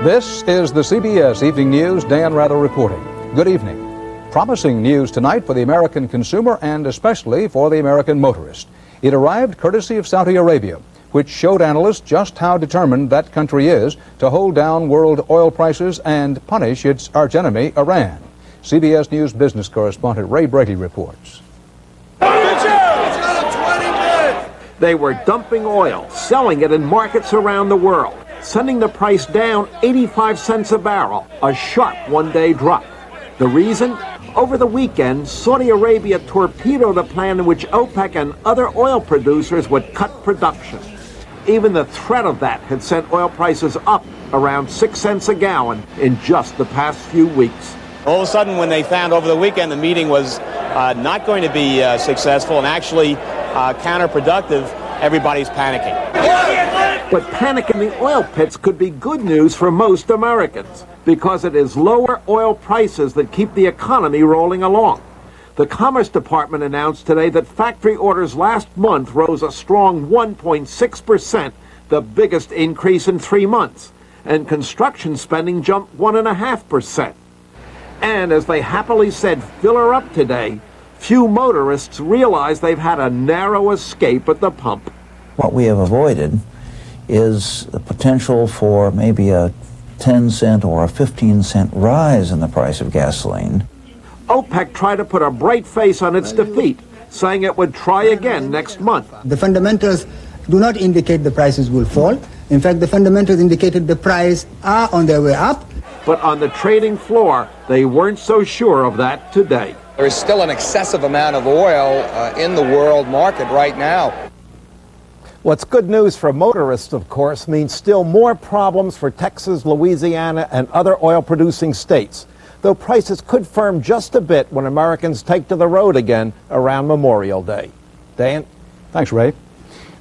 This is the CBS Evening News. Dan Rather reporting. Good evening. Promising news tonight for the American consumer and especially for the American motorist. It arrived courtesy of Saudi Arabia, which showed analysts just how determined that country is to hold down world oil prices and punish its archenemy, Iran. CBS News business correspondent Ray Brady reports. They were dumping oil, selling it in markets around the world, sending the price down 85 cents a barrel, a sharp one-day drop. The reason? Over the weekend, Saudi Arabia torpedoed a plan in which OPEC and other oil producers would cut production. Even the threat of that had sent oil prices up around 6 cents a gallon in just the past few weeks. All of a sudden, when they found over the weekend the meeting was not going to be successful and actually counterproductive, everybody's panicking. But panic in the oil pits could be good news for most Americans because it is lower oil prices that keep the economy rolling along. The Commerce Department announced today that factory orders last month rose a strong 1.6%, the biggest increase in 3 months, and construction spending jumped 1.5%. And as they happily said, fill her up today, few motorists realize they've had a narrow escape at the pump. What we have avoided is the potential for maybe a 10-cent or a 15-cent rise in the price of gasoline. OPEC tried to put a bright face on its defeat, saying it would try again next month. The fundamentals do not indicate the prices will fall. In fact, the fundamentals indicated the price are on their way up. But on the trading floor, they weren't so sure of that today. There is still an excessive amount of oil in the world market right now. What's good news for motorists, of course, means still more problems for Texas, Louisiana, and other oil-producing states, though prices could firm just a bit when Americans take to the road again around Memorial Day. Dan? Thanks, Ray.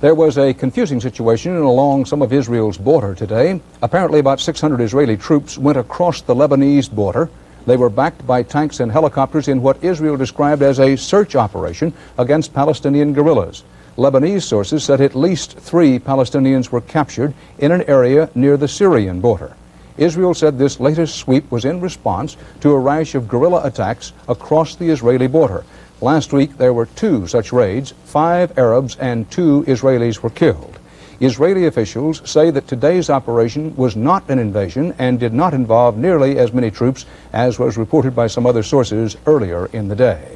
There was a confusing situation along some of Israel's border today. Apparently about 600 Israeli troops went across the Lebanese border. They were backed by tanks and helicopters in what Israel described as a search operation against Palestinian guerrillas. Lebanese sources said at least 3 Palestinians were captured in an area near the Syrian border. Israel said this latest sweep was in response to a rash of guerrilla attacks across the Israeli border. Last week, there were 2 such raids. 5 Arabs and 2 Israelis were killed. Israeli officials say that today's operation was not an invasion and did not involve nearly as many troops as was reported by some other sources earlier in the day.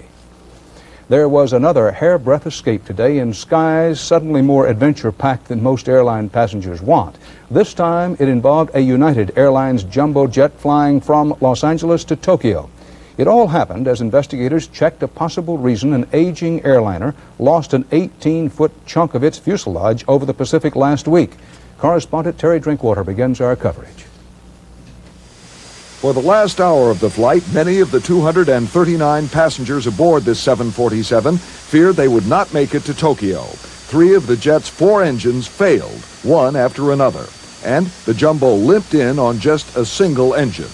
There was another hairbreadth escape today in skies suddenly more adventure-packed than most airline passengers want. This time, it involved a United Airlines jumbo jet flying from Los Angeles to Tokyo. It all happened as investigators checked a possible reason an aging airliner lost an 18-foot chunk of its fuselage over the Pacific last week. Correspondent Terry Drinkwater begins our coverage. For the last hour of the flight, many of the 239 passengers aboard this 747 feared they would not make it to Tokyo. 3 of the jet's 4 engines failed, one after another, and the jumbo limped in on just a single engine.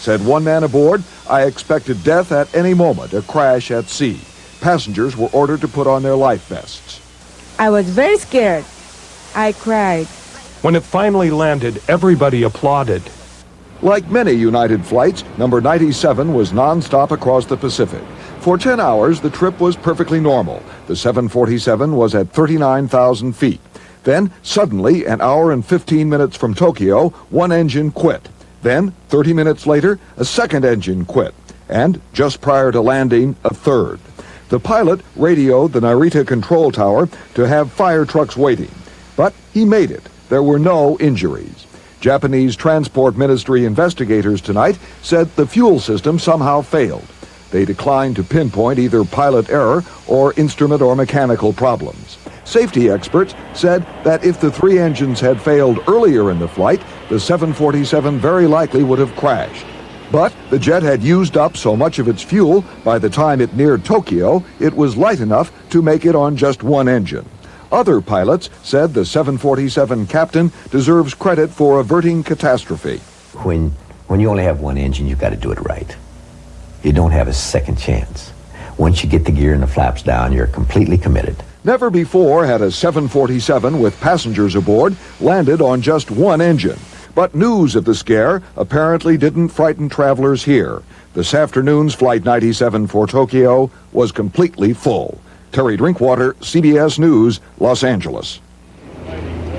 Said one man aboard, "I expected death at any moment, a crash at sea." Passengers were ordered to put on their life vests. I was very scared. I cried. When it finally landed, everybody applauded. Like many United flights, number 97 was nonstop across the Pacific. For 10 hours, the trip was perfectly normal. The 747 was at 39,000 feet. Then, suddenly, an hour and 15 minutes from Tokyo, one engine quit. Then, 30 minutes later, a second engine quit. And, just prior to landing, a third. The pilot radioed the Narita control tower to have fire trucks waiting. But he made it. There were no injuries. Japanese Transport Ministry investigators tonight said the fuel system somehow failed. They declined to pinpoint either pilot error or instrument or mechanical problems. Safety experts said that if the 3 engines had failed earlier in the flight, the 747 very likely would have crashed. But the jet had used up so much of its fuel by the time it neared Tokyo, it was light enough to make it on just one engine. Other pilots said the 747 captain deserves credit for averting catastrophe. When you only have one engine, you've got to do it right. You don't have a second chance. Once you get the gear and the flaps down, you're completely committed. Never before had a 747 with passengers aboard landed on just one engine. But news of the scare apparently didn't frighten travelers here. This afternoon's Flight 97 for Tokyo was completely full. Terry Drinkwater, CBS News, Los Angeles.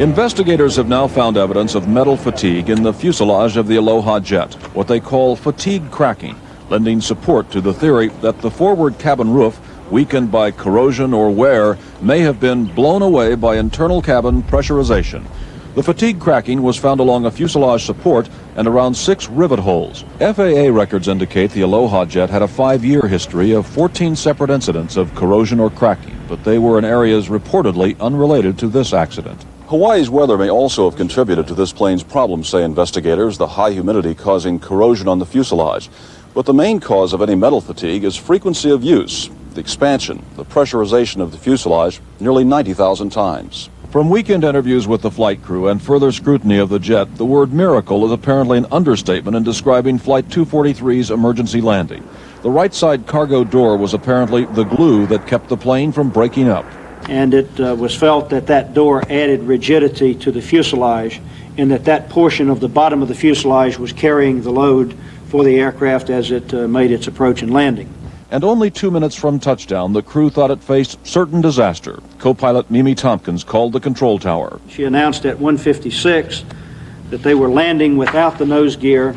Investigators have now found evidence of metal fatigue in the fuselage of the Aloha jet, what they call fatigue cracking, lending support to the theory that the forward cabin roof, weakened by corrosion or wear, may have been blown away by internal cabin pressurization. The fatigue cracking was found along a fuselage support and around 6 rivet holes. FAA records indicate the Aloha jet had a 5-year history of 14 separate incidents of corrosion or cracking, but they were in areas reportedly unrelated to this accident. Hawaii's weather may also have contributed to this plane's problems, say investigators, the high humidity causing corrosion on the fuselage. But the main cause of any metal fatigue is frequency of use, the expansion, the pressurization of the fuselage nearly 90,000 times. From weekend interviews with the flight crew and further scrutiny of the jet, the word miracle is apparently an understatement in describing Flight 243's emergency landing. The right side cargo door was apparently the glue that kept the plane from breaking up. And it was felt that that door added rigidity to the fuselage, and that portion of the bottom of the fuselage was carrying the load for the aircraft as it made its approach and landing. And only 2 minutes from touchdown, the crew thought it faced certain disaster. Co-pilot Mimi Tompkins called the control tower. She announced at 1:56 that they were landing without the nose gear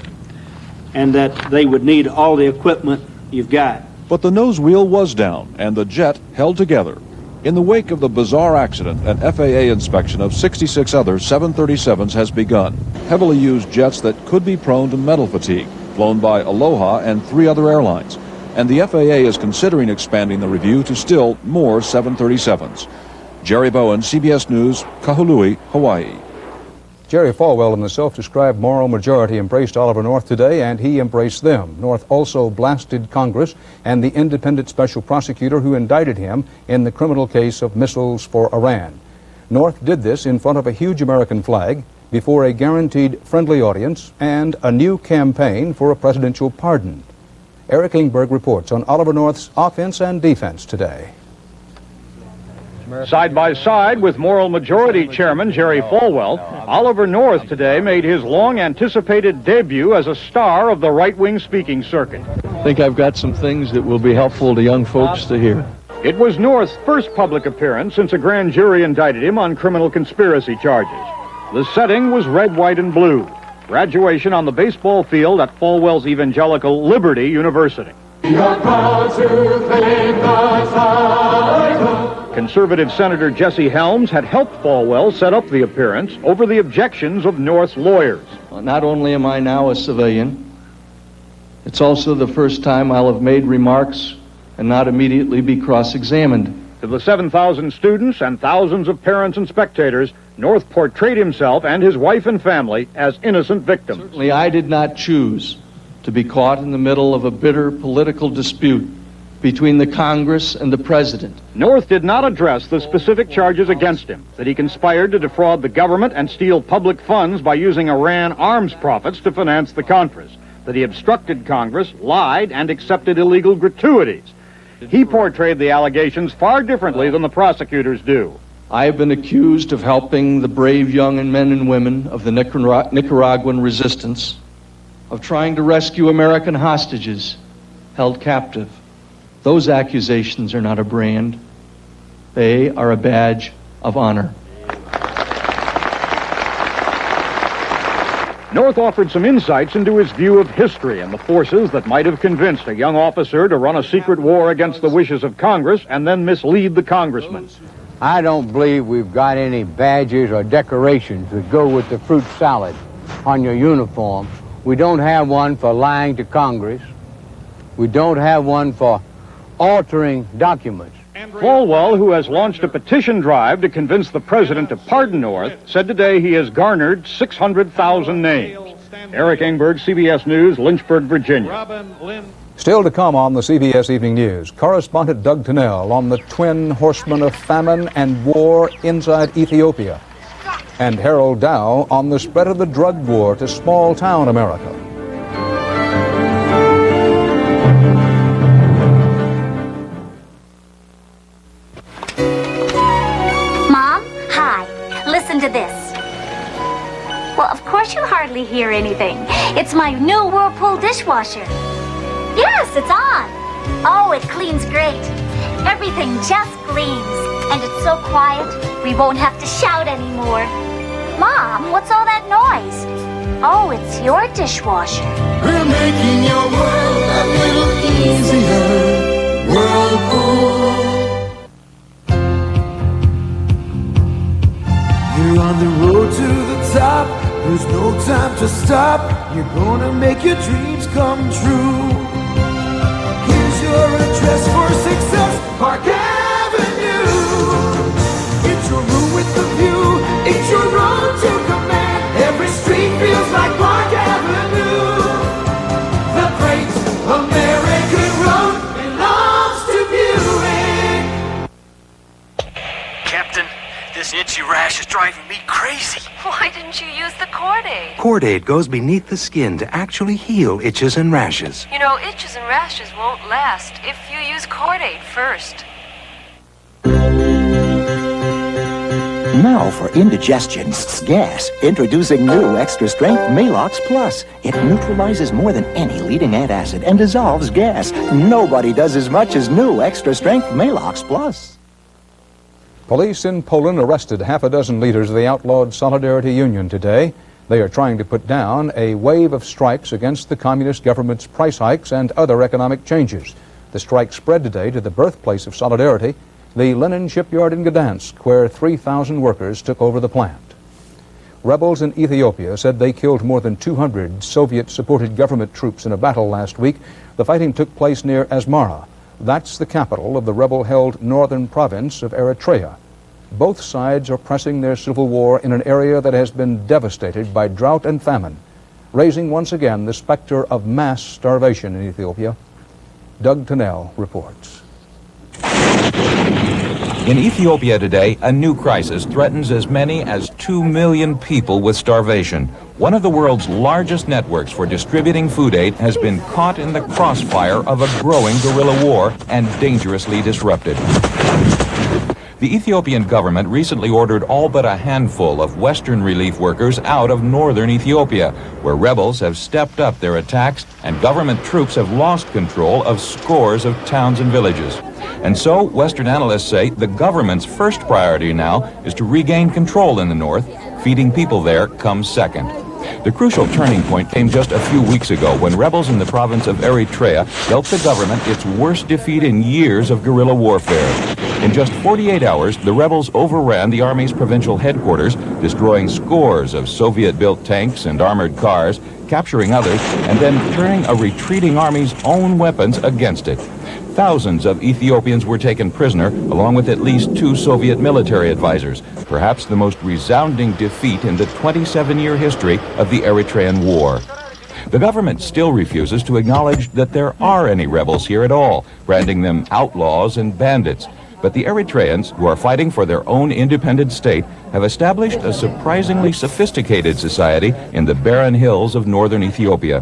and that they would need all the equipment you've got. But the nose wheel was down, and the jet held together. In the wake of the bizarre accident, an FAA inspection of 66 other 737s has begun. Heavily used jets that could be prone to metal fatigue, flown by Aloha and 3 other airlines. And the FAA is considering expanding the review to still more 737s. Jerry Bowen, CBS News, Kahului, Hawaii. Jerry Falwell and the self-described moral majority embraced Oliver North today, and he embraced them. North also blasted Congress and the independent special prosecutor who indicted him in the criminal case of missiles for Iran. North did this in front of a huge American flag, before a guaranteed friendly audience, and a new campaign for a presidential pardon. Eric Ingberg reports on Oliver North's offense and defense today. Side by side with Moral Majority Chairman Jerry Falwell, Oliver North today made his long-anticipated debut as a star of the right-wing speaking circuit. I think I've got some things that will be helpful to young folks to hear. It was North's first public appearance since a grand jury indicted him on criminal conspiracy charges. The setting was red, white, and blue. Graduation on the baseball field at Falwell's Evangelical Liberty University. Conservative Senator Jesse Helms had helped Falwell set up the appearance over the objections of North's lawyers. Not only am I now a civilian, it's also the first time I'll have made remarks and not immediately be cross-examined. To the 7,000 students and thousands of parents and spectators, North portrayed himself and his wife and family as innocent victims. Certainly I did not choose to be caught in the middle of a bitter political dispute between the Congress and the President. North did not address the specific charges against him, that he conspired to defraud the government and steal public funds by using Iran arms profits to finance the Contras, that he obstructed Congress, lied, and accepted illegal gratuities. He portrayed the allegations far differently than the prosecutors do. I have been accused of helping the brave young men and women of the Nicaraguan resistance, of trying to rescue American hostages held captive. Those accusations are not a brand. They are a badge of honor. North offered some insights into his view of history and the forces that might have convinced a young officer to run a secret war against the wishes of Congress and then mislead the congressman. I don't believe we've got any badges or decorations that go with the fruit salad on your uniform. We don't have one for lying to Congress. We don't have one for altering documents. Falwell, who has launched a petition drive to convince the president to pardon North, said today he has garnered 600,000 names. Eric Ingberg, CBS News, Lynchburg, Virginia. Still to come on the CBS Evening News, correspondent Doug Tennell on the twin horsemen of famine and war inside Ethiopia, and Harold Dow on the spread of the drug war to small-town America. Mom, hi. Listen to this. Well, of course you hardly hear anything. It's my new Whirlpool dishwasher. Yes, it's on. Oh, it cleans great. Everything just gleams. And it's so quiet, we won't have to shout anymore. Mom, what's all that noise? Oh, it's your dishwasher. We're making your world a little easier. Whirlpool. You're on the road to the top. There's no time to stop. You're gonna make your dreams come true. Here's your address for success, Park Avenue. It's your room with the view. It's your road to command. Every street feels like Park Avenue. The great American road belongs to Buick. Captain, this itchy rash is driving me crazy. Why didn't you use the Cord-Aid? Cord-Aid goes beneath the skin to actually heal itches and rashes. You know, itches and rashes won't last if you use Cord-Aid first. Now for indigestion, gas. Introducing new Extra Strength Malox Plus. It neutralizes more than any leading antacid and dissolves gas. Nobody does as much as new Extra Strength Malox Plus. Police in Poland arrested half a dozen leaders of the outlawed Solidarity Union today. They are trying to put down a wave of strikes against the communist government's price hikes and other economic changes. The strike spread today to the birthplace of Solidarity, the Lenin shipyard in Gdansk, where 3,000 workers took over the plant. Rebels in Ethiopia said they killed more than 200 Soviet-supported government troops in a battle last week. The fighting took place near Asmara. That's the capital of the rebel-held northern province of Eritrea. Both sides are pressing their civil war in an area that has been devastated by drought and famine, raising once again the specter of mass starvation in Ethiopia. Doug Tennell reports. In Ethiopia today, a new crisis threatens as many as 2 million people with starvation. One of the world's largest networks for distributing food aid has been caught in the crossfire of a growing guerrilla war and dangerously disrupted. The Ethiopian government recently ordered all but a handful of Western relief workers out of northern Ethiopia, where rebels have stepped up their attacks and government troops have lost control of scores of towns and villages. And so, Western analysts say the government's first priority now is to regain control in the north. Feeding people there comes second. The crucial turning point came just a few weeks ago when rebels in the province of Eritrea dealt the government its worst defeat in years of guerrilla warfare. In just 48 hours, the rebels overran the army's provincial headquarters, destroying scores of Soviet-built tanks and armored cars, capturing others, and then turning a retreating army's own weapons against it. Thousands of Ethiopians were taken prisoner, along with at least 2 Soviet military advisors, perhaps the most resounding defeat in the 27-year history of the Eritrean War. The government still refuses to acknowledge that there are any rebels here at all, branding them outlaws and bandits. But the Eritreans, who are fighting for their own independent state, have established a surprisingly sophisticated society in the barren hills of northern Ethiopia.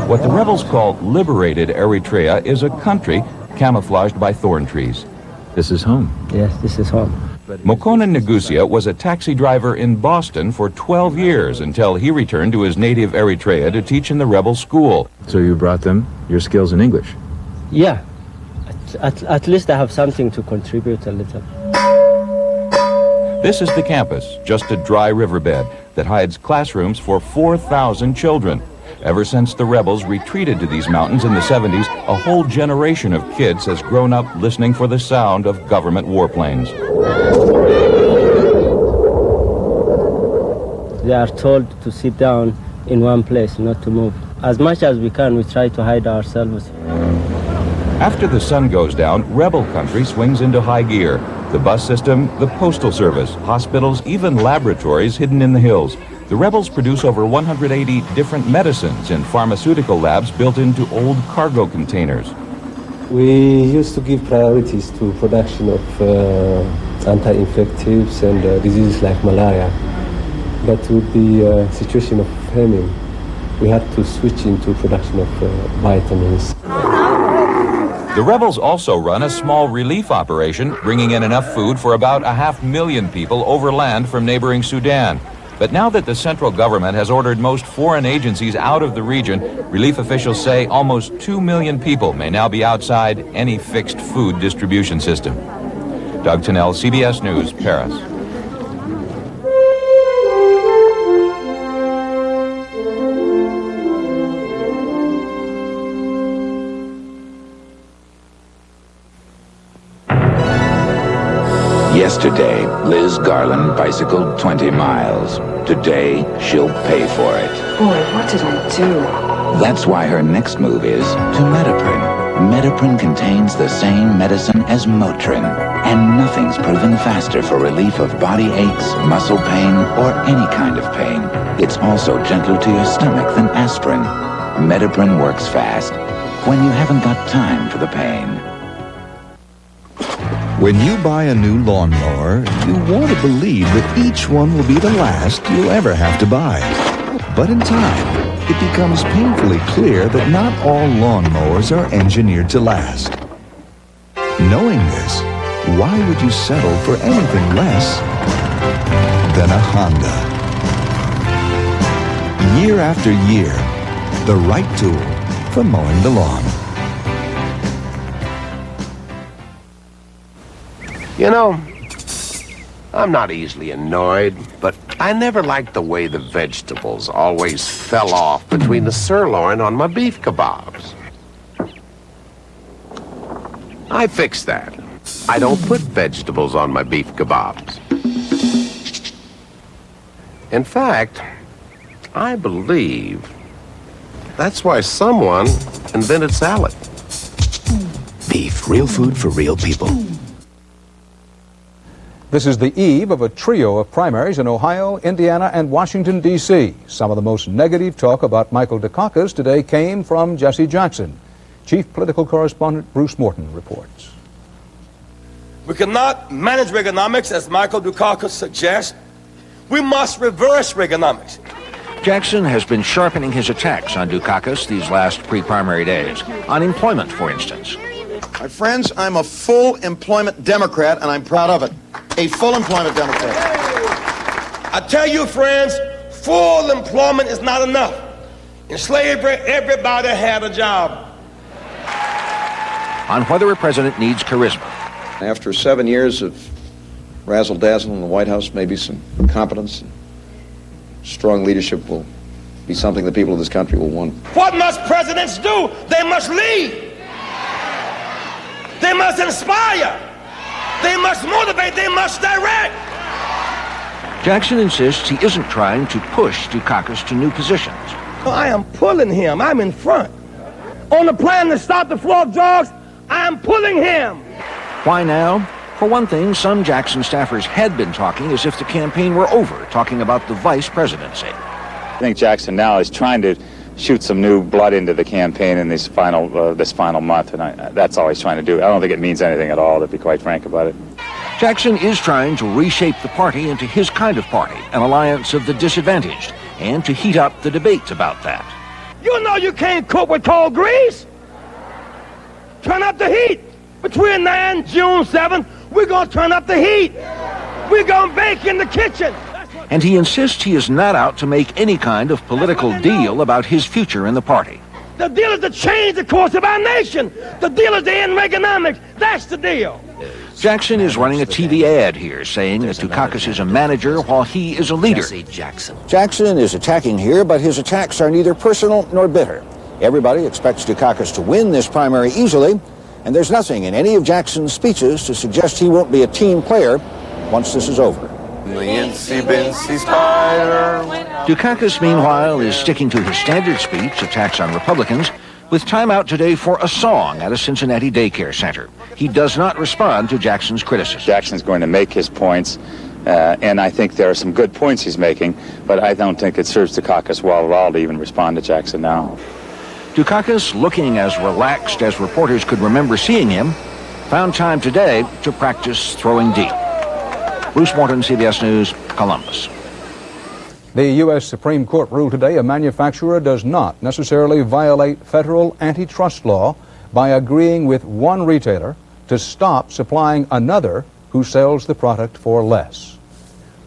What the rebels call liberated Eritrea is a country camouflaged by thorn trees. This is home. Yes, this is home. Mokonnen Negusia was a taxi driver in Boston for 12 years until he returned to his native Eritrea to teach in the rebel school. So you brought them your skills in English? Yeah. At least I have something to contribute a little. This is the campus, just a dry riverbed that hides classrooms for 4,000 children. Ever since the rebels retreated to these mountains in the 70s, a whole generation of kids has grown up listening for the sound of government warplanes. They are told to sit down in one place, not to move. As much as we can, we try to hide ourselves. After the sun goes down, rebel country swings into high gear. The bus system, the postal service, hospitals, even laboratories hidden in the hills. The rebels produce over 180 different medicines in pharmaceutical labs built into old cargo containers. We used to give priorities to production of anti-infectives and diseases like malaria. But with the situation of famine, we had to switch into production of vitamins. The rebels also run a small relief operation, bringing in enough food for about 500,000 people overland from neighboring Sudan. But now that the central government has ordered most foreign agencies out of the region, relief officials say almost 2 million people may now be outside any fixed food distribution system. Doug Tennell, CBS News, Paris. Yesterday, Liz Garland bicycled 20 miles. Today, she'll pay for it. Boy, what did I do? That's why her next move is to Metaprin. Metaprin contains the same medicine as Motrin, and nothing's proven faster for relief of body aches, muscle pain, or any kind of pain. It's also gentler to your stomach than aspirin. Metaprin works fast when you haven't got time for the pain. When you buy a new lawnmower, you want to believe that each one will be the last you'll ever have to buy. But in time, it becomes painfully clear that not all lawnmowers are engineered to last. Knowing this, why would you settle for anything less than a Honda? Year after year, the right tool for mowing the lawn. You know, I'm not easily annoyed, but I never liked the way the vegetables always fell off between the sirloin on my beef kebabs. I fixed that. I don't put vegetables on my beef kebabs. In fact, I believe that's why someone invented salad. Beef, real food for real people. This is the eve of a trio of primaries in Ohio, Indiana, and Washington, D.C. Some of the most negative talk about Michael Dukakis today came from Jesse Jackson. Chief Political Correspondent Bruce Morton reports. We cannot manage Reaganomics as Michael Dukakis suggests. We must reverse Reaganomics. Jackson has been sharpening his attacks on Dukakis these last pre-primary days. Unemployment, for instance. My friends, I'm a full employment Democrat, and I'm proud of it. A full employment Democrat. I tell you, friends, full employment is not enough. In slavery, everybody had a job. On whether a president needs charisma. After 7 years of razzle-dazzle in the White House, maybe some competence and strong leadership will be something the people of this country will want. What must presidents do? They must lead. They must inspire. They must motivate. They must direct. Jackson insists he isn't trying to push Dukakis to new positions. I am pulling him. I'm in front. On the plan to stop the flow of drugs, I am pulling him. Why now? For one thing, some Jackson staffers had been talking as if the campaign were over, talking about the vice presidency. I think Jackson now is trying to shoot some new blood into the campaign in this final month, and that's all he's trying to do. I don't think it means anything at all, to be quite frank about it. Jackson is trying to reshape the party into his kind of party, an alliance of the disadvantaged, and to heat up the debates about that. You know you can't cook with cold grease. Turn up the heat. Between now and June 7th, we're going to turn up the heat. We're going to bake in the kitchen. And he insists he is not out to make any kind of political deal about his future in the party. The deal is to change the course of our nation. The deal is to end Reaganomics. That's the deal. Jackson is running a TV ad here saying that Dukakis is a manager while he is a leader. Jackson is attacking here, but his attacks are neither personal nor bitter. Everybody expects Dukakis to win this primary easily, and there's nothing in any of Jackson's speeches to suggest he won't be a team player once this is over. Dukakis, meanwhile, is sticking to his standard speech, attacks on Republicans, with time out today for a song at a Cincinnati daycare center. He does not respond to Jackson's criticism. Jackson's going to make his points, and I think there are some good points he's making, but I don't think it serves Dukakis well at all to even respond to Jackson now. Dukakis, looking as relaxed as reporters could remember seeing him, found time today to practice throwing deep. Bruce Morton, CBS News, Columbus. The U.S. Supreme Court ruled today a manufacturer does not necessarily violate federal antitrust law by agreeing with one retailer to stop supplying another who sells the product for less.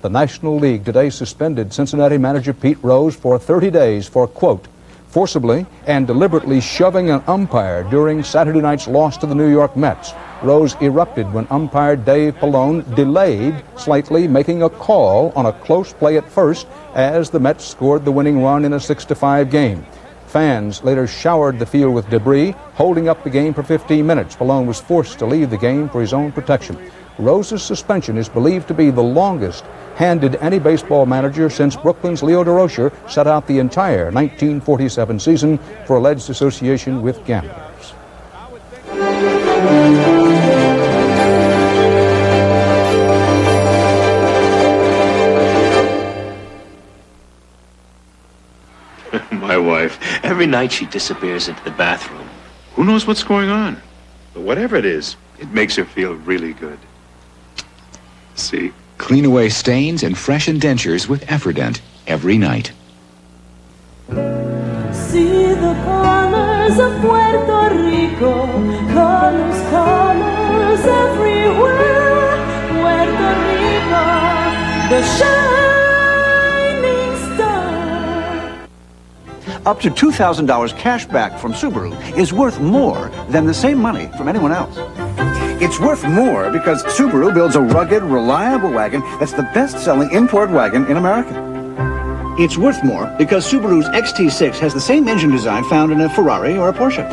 The National League today suspended Cincinnati manager Pete Rose for 30 days for, quote, forcibly and deliberately shoving an umpire during Saturday night's loss to the New York Mets. Rose erupted when umpire Dave Pallone delayed slightly, making a call on a close play at first as the Mets scored the winning run in a 6-5 game. Fans later showered the field with debris, holding up the game for 15 minutes. Pallone was forced to leave the game for his own protection. Rose's suspension is believed to be the longest handed any baseball manager since Brooklyn's Leo DeRocher sat out the entire 1947 season for alleged association with gamblers. My wife, every night she disappears into the bathroom. Who knows what's going on? But whatever it is, it makes her feel really good. See? Clean away stains and freshen dentures with Efferdent every night. See the colors of Puerto Rico, colors, colors everywhere. Puerto Rico, the shining star. Up to $2,000 cash back from Subaru is worth more than the same money from anyone else. It's worth more because Subaru builds a rugged, reliable wagon that's the best-selling import wagon in America. It's worth more because Subaru's XT6 has the same engine design found in a Ferrari or a Porsche.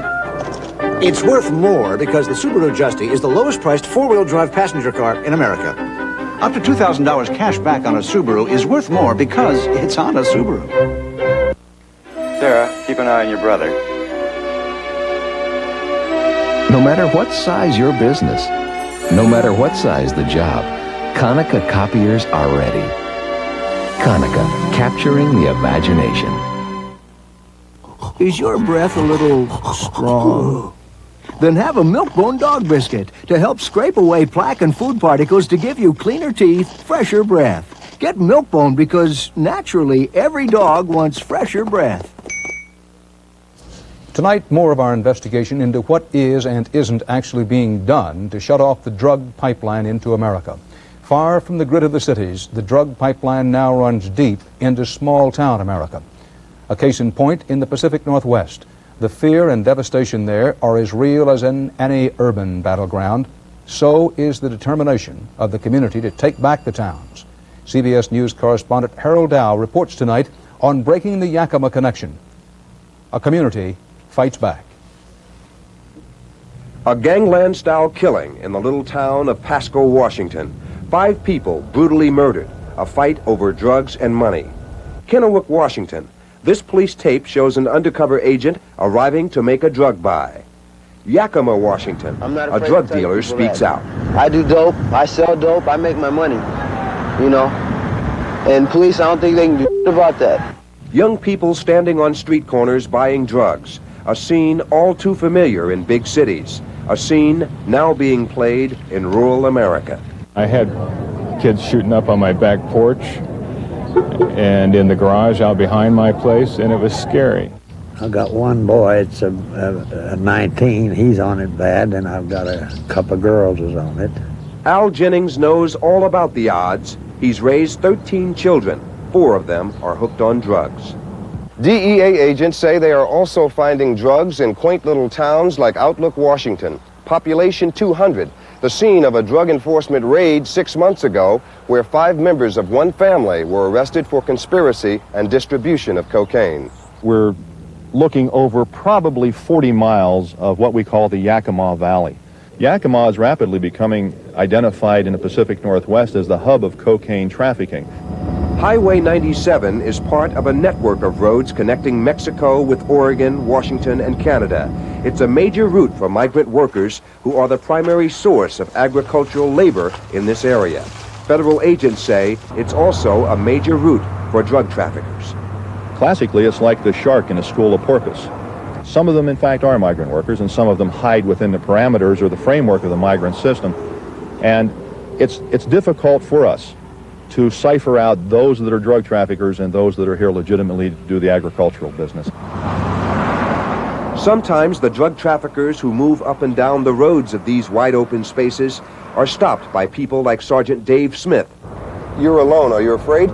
It's worth more because the Subaru Justy is the lowest-priced four-wheel drive passenger car in America. Up to $2,000 cash back on a Subaru is worth more because it's on a Subaru. Sarah, keep an eye on your brother. No matter what size your business, no matter what size the job, Konica copiers are ready. Konica, capturing the imagination. Is your breath a little strong? Then have a Milk-Bone dog biscuit to help scrape away plaque and food particles to give you cleaner teeth, fresher breath. Get Milk-Bone because, naturally, every dog wants fresher breath. Tonight, more of our investigation into what is and isn't actually being done to shut off the drug pipeline into America. Far from the grid of the cities, the drug pipeline now runs deep into small-town America. A case in point in the Pacific Northwest. The fear and devastation there are as real as in any urban battleground. So is the determination of the community to take back the towns. CBS News correspondent Harold Dow reports tonight on breaking the Yakima connection. A community fights back. A gangland-style killing in the little town of Pasco, Washington. 5 people brutally murdered. A fight over drugs and money. Kennewick, Washington. This police tape shows an undercover agent arriving to make a drug buy. Yakima, Washington. A drug dealer speaks out. I do dope. I sell dope. I make my money. You know? And police, I don't think they can do about that. Young people standing on street corners buying drugs. A scene all too familiar in big cities. A scene now being played in rural America. I had kids shooting up on my back porch and in the garage out behind my place, and it was scary. I've got one boy, it's a 19, he's on it bad, and I've got a couple of girls who's on it. Al Jennings knows all about the odds. He's raised 13 children. 4 of them are hooked on drugs. DEA agents say they are also finding drugs in quaint little towns like Outlook, Washington. Population 200, the scene of a drug enforcement raid 6 months ago where 5 members of one family were arrested for conspiracy and distribution of cocaine. We're looking over probably 40 miles of what we call the Yakima Valley. Yakima is rapidly becoming identified in the Pacific Northwest as the hub of cocaine trafficking. Highway 97 is part of a network of roads connecting Mexico with Oregon, Washington, and Canada. It's a major route for migrant workers who are the primary source of agricultural labor in this area. Federal agents say it's also a major route for drug traffickers. Classically, it's like the shark in a school of porpoise. Some of them, in fact, are migrant workers, and some of them hide within the parameters or the framework of the migrant system. And it's difficult for us to cipher out those that are drug traffickers and those that are here legitimately to do the agricultural business. Sometimes the drug traffickers who move up and down the roads of these wide open spaces are stopped by people like Sergeant Dave Smith. you're alone. Are you afraid?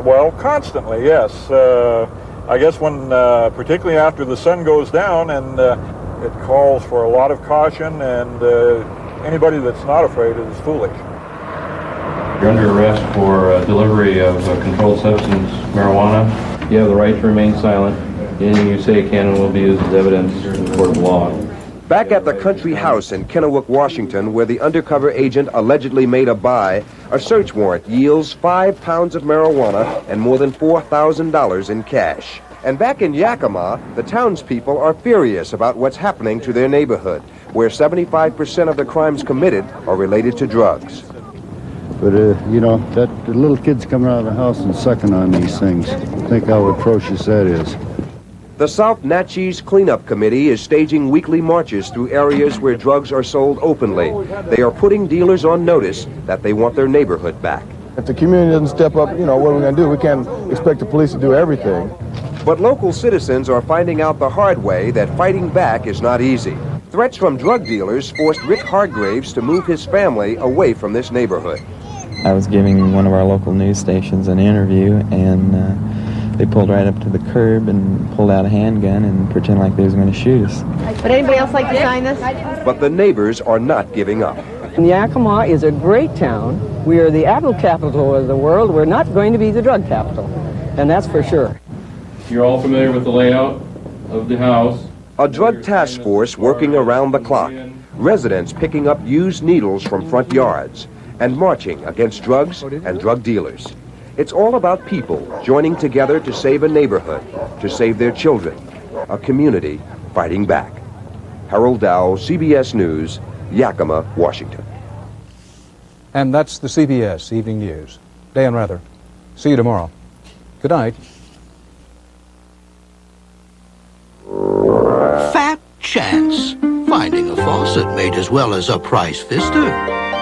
Well, constantly, yes. I guess when, particularly after the sun goes down, and it calls for a lot of caution, and anybody that's not afraid is foolish. You're under arrest for delivery of a controlled substance, marijuana. You have the right to remain silent. Anything you say can and will be used as evidence in the court of law. Back at the country house in Kennewick, Washington, where the undercover agent allegedly made a buy, a search warrant yields 5 pounds of marijuana and more than $4,000 in cash. And back in Yakima, the townspeople are furious about what's happening to their neighborhood, where 75% of the crimes committed are related to drugs. But, you know, the little kids coming out of the house and sucking on these things. Think how atrocious that is. The South Natchez Cleanup Committee is staging weekly marches through areas where drugs are sold openly. They are putting dealers on notice that they want their neighborhood back. If the community doesn't step up, you know, what are we going to do? We can't expect the police to do everything. But local citizens are finding out the hard way that fighting back is not easy. Threats from drug dealers forced Rick Hargraves to move his family away from this neighborhood. I was giving one of our local news stations an interview, and they pulled right up to the curb and pulled out a handgun and pretended like they was going to shoot us. Would anybody else like to sign this? But the neighbors are not giving up. Yakima is a great town. We are the apple capital of the world. We're not going to be the drug capital, and that's for sure. You're all familiar with the layout of the house. A drug task force working around the clock. Residents picking up used needles from front yards and marching against drugs and drug dealers. It's all about people joining together to save a neighborhood, to save their children, a community fighting back. Harold Dow, CBS News, Yakima, Washington. And that's the CBS Evening News. Dan Rather. See you tomorrow. Good night. Fat chance. Finding a faucet made as well as a price fister.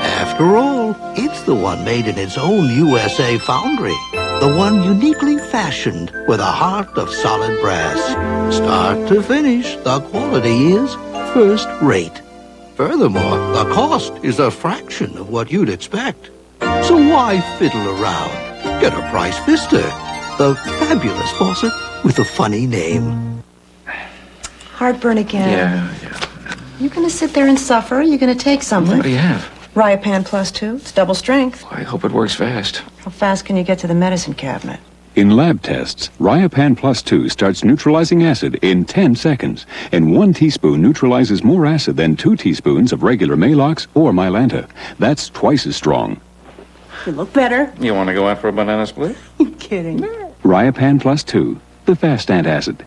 After all, it's the one made in its own USA foundry. The one uniquely fashioned with a heart of solid brass. Start to finish, the quality is first rate. Furthermore, the cost is a fraction of what you'd expect. So why fiddle around? Get a price fister. The fabulous faucet with a funny name. Heartburn again. Yeah. You gonna sit there and suffer? Or you gonna take something? What do you have? Riopan Plus 2. It's double strength. I hope it works fast. How fast can you get to the medicine cabinet? In lab tests, Riopan Plus 2 starts neutralizing acid in 10 seconds, and 1 teaspoon neutralizes more acid than 2 teaspoons of regular Maalox or Mylanta. That's twice as strong. You look better. You want to go out for a banana split? You kidding? Riopan Plus 2, the fast antacid.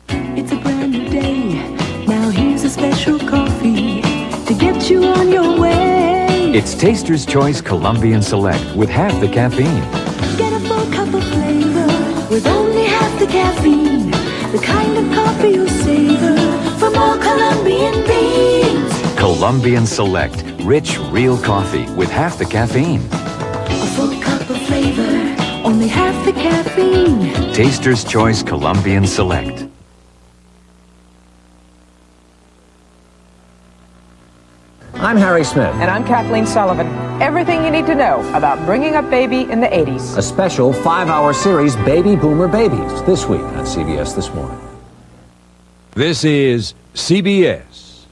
It's a brand new day. Now here's a special coffee to get you on your way. It's Taster's Choice Colombian Select with half the caffeine. Get a full cup of flavor with only half the caffeine. The kind of coffee you'll savor from all Colombian beans. Colombian Select, rich, real coffee with half the caffeine. A full cup of flavor, only half the caffeine. Taster's Choice Colombian Select. I'm Harry Smith. And I'm Kathleen Sullivan. Everything you need to know about bringing up baby in the 80s. A special 5-hour series, Baby Boomer Babies, this week on CBS This Morning. This is CBS.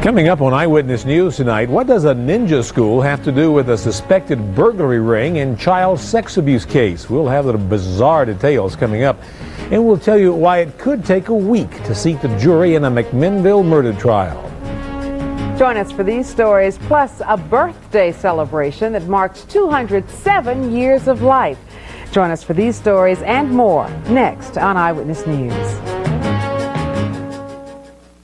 Coming up on Eyewitness News tonight, what does a ninja school have to do with a suspected burglary ring and child sex abuse case? We'll have the bizarre details coming up, and we'll tell you why it could take a week to seat the jury in a McMinnville murder trial. Join us for these stories, plus a birthday celebration that marks 207 years of life. Join us for these stories and more next on Eyewitness News.